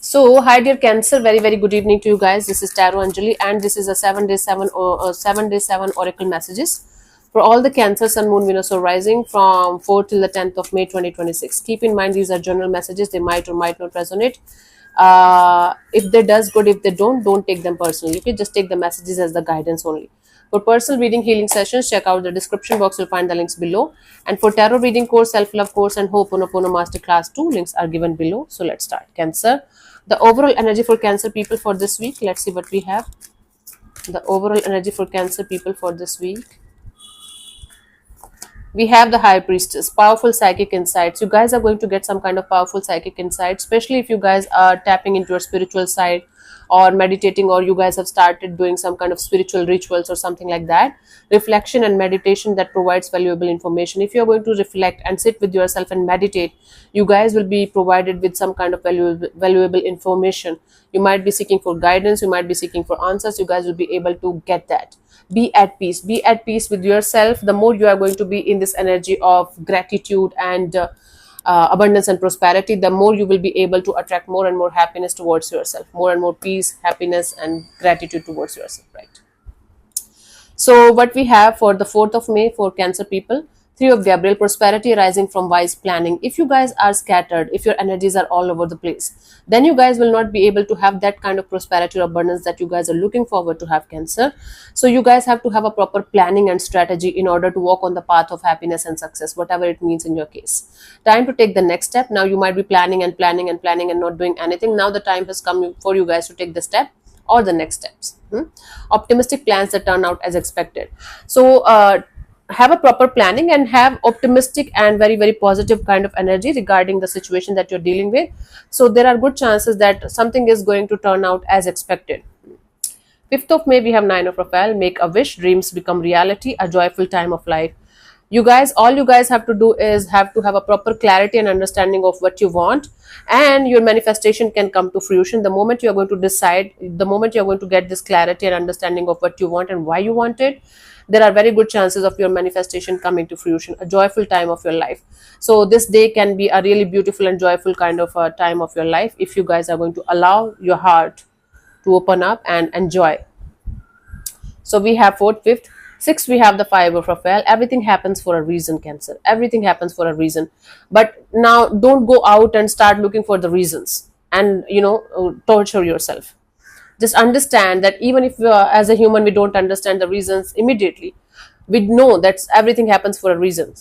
So, hi dear Cancer, very good evening to you guys. This is Taro Anjali, and this is a 7 day 7 Oracle messages for all the Cancer Sun Moon Venus or Rising from 4th till the 10th of May 2026. Keep in mind these are general messages; they might or might not resonate. If they does good, if they don't take them personally. Okay, just take the messages as the guidance only. For personal reading healing sessions, check out the description box. You'll find the links below. And for tarot reading course, self-love course, and Ho'oponopono Masterclass 2, links are given below. So let's start. Cancer. The overall energy for Cancer people for this week. Let's see what we have. The overall energy for Cancer people for this week. We have the High Priestess, powerful psychic insights. You guys are going to get some kind of powerful psychic insights, especially if you guys are tapping into your spiritual side or meditating, or you guys have started doing some kind of spiritual rituals or something like that. Reflection and meditation that provides valuable information. If you're going to reflect and sit with yourself and meditate, you guys will be provided with some kind of valuable information. You might be seeking for guidance, you might be seeking for answers. You guys will be able to get that. Be at peace with yourself. The more you are going to be in this energy of gratitude and abundance and prosperity, the more you will be able to attract more and more happiness towards yourself, more and more peace, happiness and gratitude towards yourself, right? So what we have for the 4th of May for Cancer people, Three of Gabriel, prosperity arising from wise planning. If you guys are scattered, if your energies are all over the place, then you guys will not be able to have that kind of prosperity or abundance that you guys are looking forward to have, Cancer. So you guys have to have a proper planning and strategy in order to walk on the path of happiness and success, whatever it means in your case. Time to take the next step. Now you might be planning and planning and planning and not doing anything. Now the time has come for you guys to take the step or the next steps. Optimistic plans that turn out as expected. So have a proper planning and have optimistic and very positive kind of energy regarding the situation that you're dealing with. So there are good chances that something is going to turn out as expected. 5th of May, we have 9 of Raphael, make a wish, dreams become reality, a joyful time of life. You guys, all you guys have to do is have to have a proper clarity and understanding of what you want, and your manifestation can come to fruition the moment you are going to decide, the moment you are going to get this clarity and understanding of what you want and why you want it. There are very good chances of your manifestation coming to fruition, a joyful time of your life. So this day can be a really beautiful and joyful kind of a time of your life if you guys are going to allow your heart to open up and enjoy. So we have 4th, 5th, 6th, we have the 5 of Raphael. Everything happens for a reason, Cancer. Everything happens for a reason. But now don't go out and start looking for the reasons and, torture yourself. Just understand that even if as a human we don't understand the reasons immediately, we know that everything happens for a reason.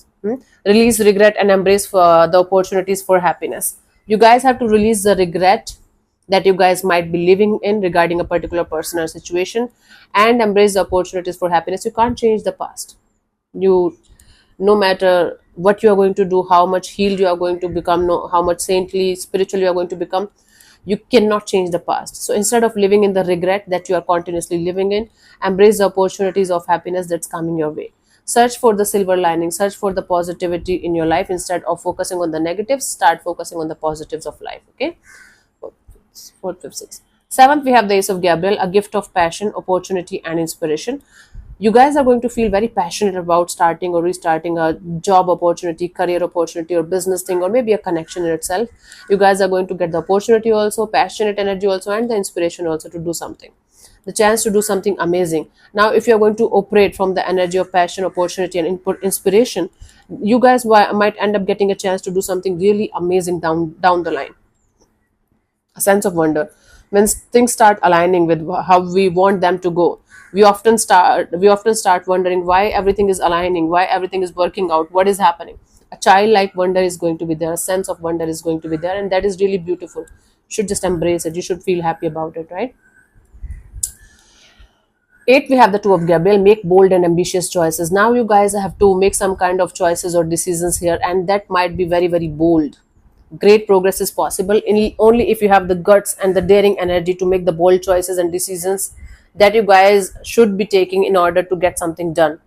Release regret and embrace for the opportunities for happiness. You guys have to release the regret that you guys might be living in regarding a particular person or situation, and embrace the opportunities for happiness. You can't change the past. No matter what you are going to do, how much healed you are going to become, how much saintly spiritual you are going to become, you cannot change the past. So instead of living in the regret that you are continuously living in, embrace the opportunities of happiness that's coming your way. Search for the silver lining, search for the positivity in your life. Instead of focusing on the negatives, start focusing on the positives of life. Okay, 4th, 5th, 6th. 7th, we have the Ace of Gabriel, a gift of passion, opportunity and inspiration. You guys are going to feel very passionate about starting or restarting a job opportunity, career opportunity or business thing, or maybe a connection in itself. You guys are going to get the opportunity also, passionate energy also, and the inspiration also to do something. The chance to do something amazing. Now, if you're going to operate from the energy of passion, opportunity and inspiration, you guys might end up getting a chance to do something really amazing down the line. A sense of wonder. When things start aligning with how we want them to go, we often start wondering why everything is aligning, why everything is working out, what is happening. A childlike wonder is going to be there, a sense of wonder is going to be there, and that is really beautiful. You should just embrace it. You should feel happy about it, right? 8th, we have the 2 of Gabriel, make bold and ambitious choices. Now you guys have to make some kind of choices or decisions here, and that might be very bold. Great progress is possible only if you have the guts and the daring energy to make the bold choices and decisions that you guys should be taking in order to get something done.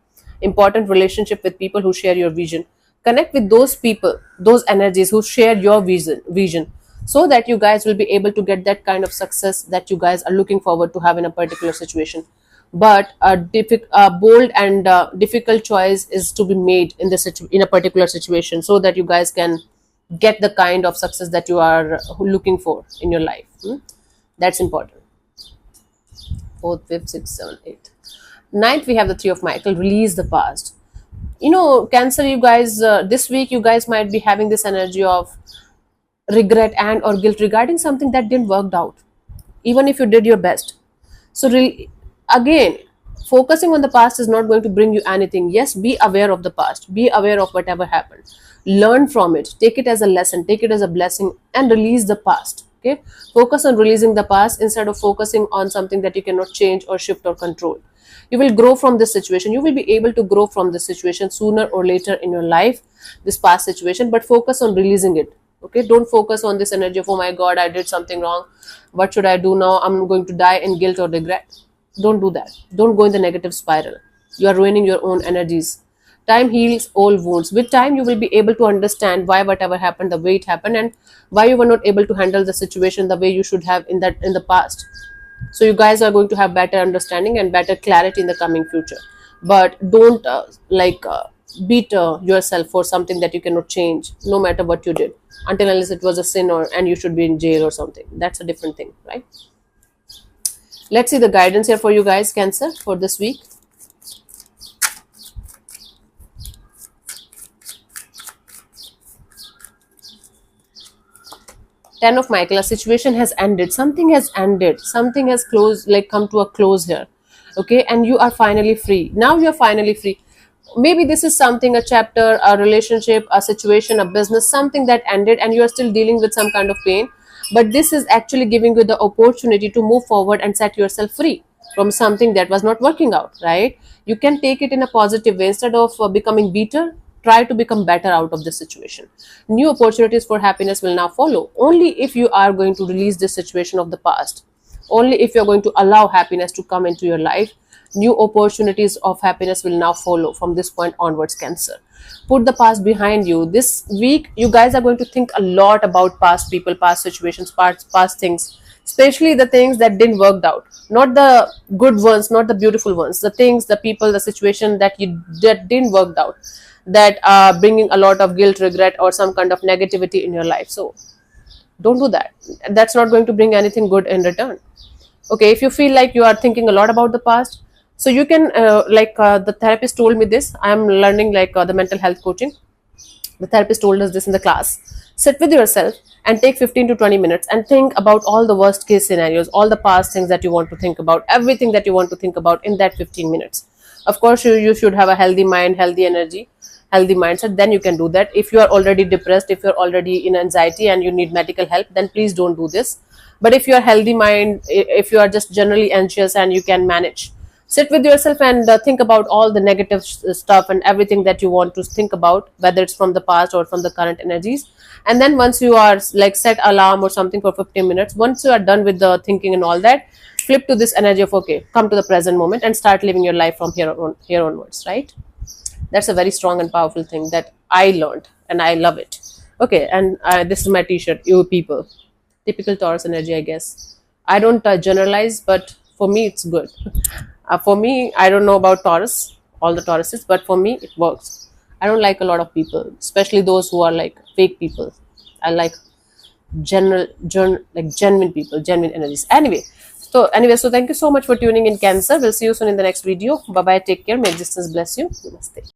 Important relationship with people who share your vision. Connect with those people, those energies who share your vision, so that you guys will be able to get that kind of success that you guys are looking forward to have in a particular situation. But a bold and difficult choice is to be made in a particular situation, so that you guys can get the kind of success that you are looking for in your life. That's important. Fourth, fifth, sixth, seventh, eighth. Ninth, we have the Three of Michael, release the past. Cancer, you guys, this week you guys might be having this energy of regret and or guilt regarding something that didn't work out, even if you did your best. So again, focusing on the past is not going to bring you anything. Yes, be aware of the past, be aware of whatever happened, learn from it, take it as a lesson, take it as a blessing, and release the past. Okay, focus on releasing the past instead of focusing on something that you cannot change or shift or control. You will grow from this situation. You will be able to grow from this situation sooner or later in your life, this past situation, but focus on releasing it. Okay, don't focus on this energy of, oh my god, I did something wrong, what should I do now, I'm going to die in guilt or regret. Don't do that. Don't go in the negative spiral. You are ruining your own energies. Time heals all wounds. With time, you will be able to understand why whatever happened, the way it happened, and why you were not able to handle the situation the way you should have in the past. So you guys are going to have better understanding and better clarity in the coming future. But don't beat yourself for something that you cannot change, no matter what you did, until unless it was a sin and you should be in jail or something. That's a different thing, right? Let's see the guidance here for you guys, Cancer, for this week. Ten of Michael, a situation has ended, something has ended, something has closed, like come to a close here. Okay, and you are finally free. Now you are finally free. Maybe this is something, a chapter, a relationship, a situation, a business, something that ended and you are still dealing with some kind of pain. But this is actually giving you the opportunity to move forward and set yourself free from something that was not working out, right? You can take it in a positive way. Instead of becoming bitter, try to become better out of this situation. New opportunities for happiness will now follow. Only if you are going to release this situation of the past, only if you're going to allow happiness to come into your life, new opportunities of happiness will now follow from this point onwards, Cancer. Put the past behind you. This week, you guys are going to think a lot about past people, past situations, past things, especially the things that didn't work out. Not the good ones, not the beautiful ones. The things, the people, the situation that didn't work out, that are bringing a lot of guilt, regret, or some kind of negativity in your life. So don't do that. That's not going to bring anything good in return. Okay, if you feel like you are thinking a lot about the past, so you can the therapist told me this. I am learning the mental health coaching. The therapist told us this in the class. Sit with yourself and take 15 to 20 minutes and think about all the worst case scenarios, all the past things that you want to think about, everything that you want to think about in that 15 minutes. Of course, you should have a healthy mind, healthy energy, healthy mindset. Then you can do that. If you are already depressed, if you're already in anxiety and you need medical help, then please don't do this. But if you are healthy mind, if you are just generally anxious and you can manage, sit with yourself and think about all the negative stuff and everything that you want to think about, whether it's from the past or from the current energies. And then once you are set alarm or something for 15 minutes, once you are done with the thinking and all that, flip to this energy of, okay, come to the present moment and start living your life from here onwards, right? That's a very strong and powerful thing that I learned and I love it. Okay, and this is my t-shirt, you people. Typical Taurus energy, I guess. I don't generalize, but for me it's good. For me, I don't know about Taurus, all the Tauruses, but for me it works. I don't like a lot of people, especially those who are like fake people. I like genuine people, genuine energies. So thank you so much for tuning in, Cancer. We'll see you soon in the next video. Bye bye, take care, may existence bless you. Namaste.